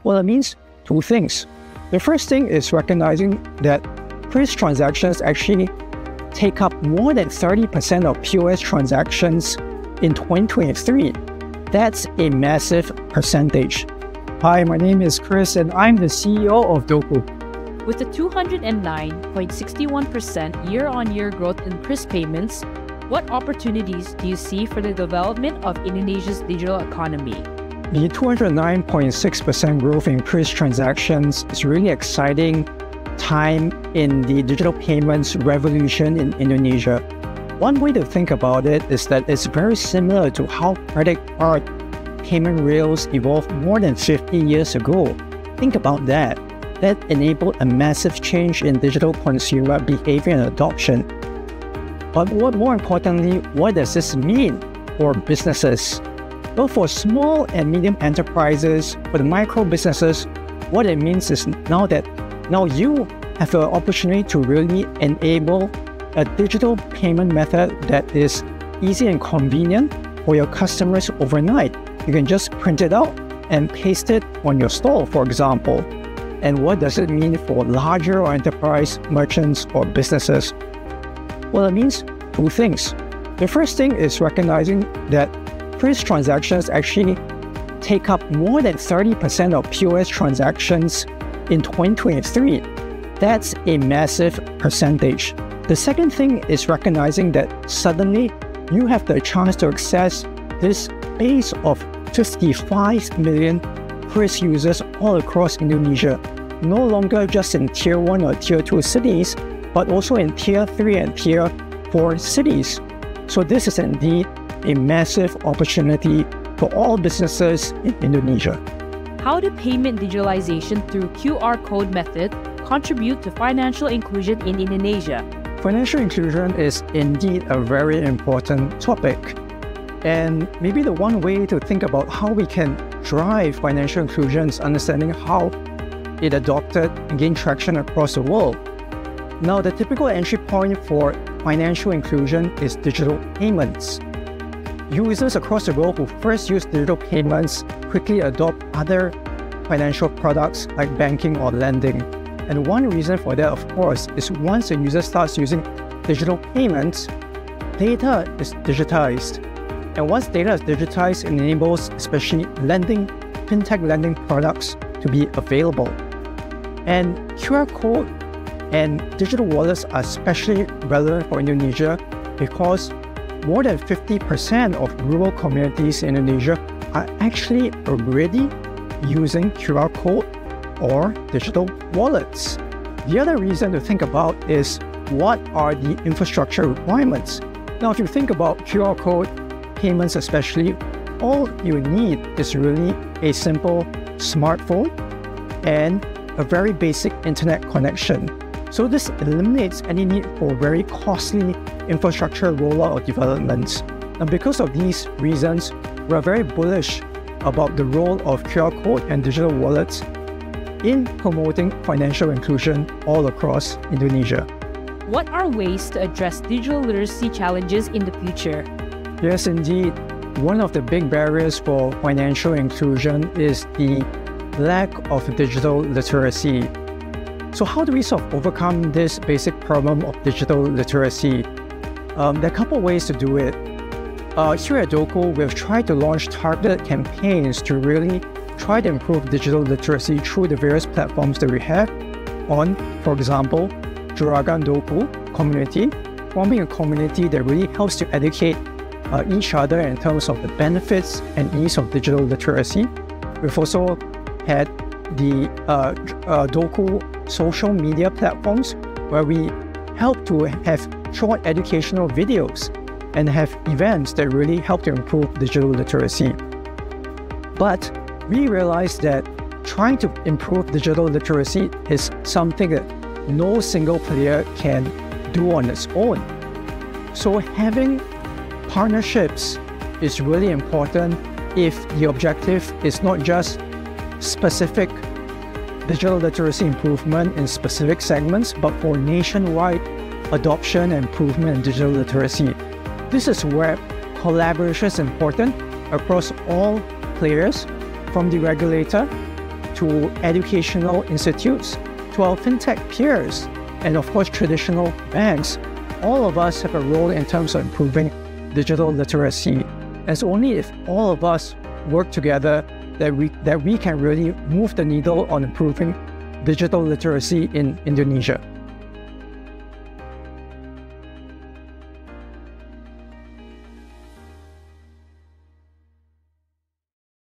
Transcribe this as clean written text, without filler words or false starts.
Well, it means two things. The first thing is recognizing that POS transactions actually take up more than 30% of POS transactions in 2023. That's a massive percentage. Hi, my name is Chris and I'm the CEO of DOKU. With a 209.61% year-on-year growth in POS payments, what opportunities do you see for the development of Indonesia's digital economy? The 209.6% growth in POS transactions is really exciting time in the digital payments revolution in Indonesia. One way to think about it is that it's very similar to how credit card payment rails evolved more than 50 years ago. Think about that. That enabled a massive change in digital consumer behavior and adoption. But more importantly, what does this mean for businesses? Well, for small and medium enterprises, for the micro businesses, what it means is now you have an opportunity to really enable a digital payment method that is easy and convenient for your customers overnight. You can just print it out and paste it on your store, for example. And what does it mean for larger or enterprise merchants or businesses? Well, it means two things. The first thing is recognizing that POS transactions actually take up more than 30% of POS transactions in 2023. That's a massive percentage. The second thing is recognizing that suddenly you have the chance to access this base of 55 million POS users all across Indonesia, no longer just in Tier 1 or Tier 2 cities, but also in Tier 3 and Tier 4 cities. So this is indeed a massive opportunity for all businesses in Indonesia. How do payment digitalization through QR code method contribute to financial inclusion in Indonesia? Financial inclusion is indeed a very important topic. And maybe the one way to think about how we can drive financial inclusion is understanding how it adopted and gained traction across the world. Now, the typical entry point for financial inclusion is digital payments. Users across the world who first use digital payments quickly adopt other financial products like banking or lending. And one reason for that, of course, is once a user starts using digital payments, data is digitized. And once data is digitized, it enables especially fintech lending products to be available. And QR code and digital wallets are especially relevant for Indonesia because more than 50% of rural communities in Indonesia are actually already using QR code or digital wallets. The other reason to think about is what are the infrastructure requirements? Now, if you think about QR code payments especially, all you need is really a simple smartphone and a very basic internet connection. So this eliminates any need for very costly infrastructure rollout or development. And because of these reasons, we're very bullish about the role of QR code and digital wallets in promoting financial inclusion all across Indonesia. What are ways to address digital literacy challenges in the future? Yes, indeed. One of the big barriers for financial inclusion is the lack of digital literacy. So how do we sort of overcome this basic problem of digital literacy? There are a couple of ways to do it. Here at DOKU, we've tried to launch targeted campaigns to really try to improve digital literacy through the various platforms that we have on, for example, Juragan DOKU community, forming a community that really helps to educate each other in terms of the benefits and ease of digital literacy. We've also had the DOKU social media platforms where we help to have short educational videos and have events that really help to improve digital literacy. But we realized that trying to improve digital literacy is something that no single player can do on its own. So having partnerships is really important if the objective is not just specific digital literacy improvement in specific segments, but for nationwide adoption and improvement in digital literacy. This is where collaboration is important across all players, from the regulator to educational institutes, to our fintech peers, and of course, traditional banks. All of us have a role in terms of improving digital literacy. It's only if all of us work together that we can really move the needle on improving digital literacy in Indonesia.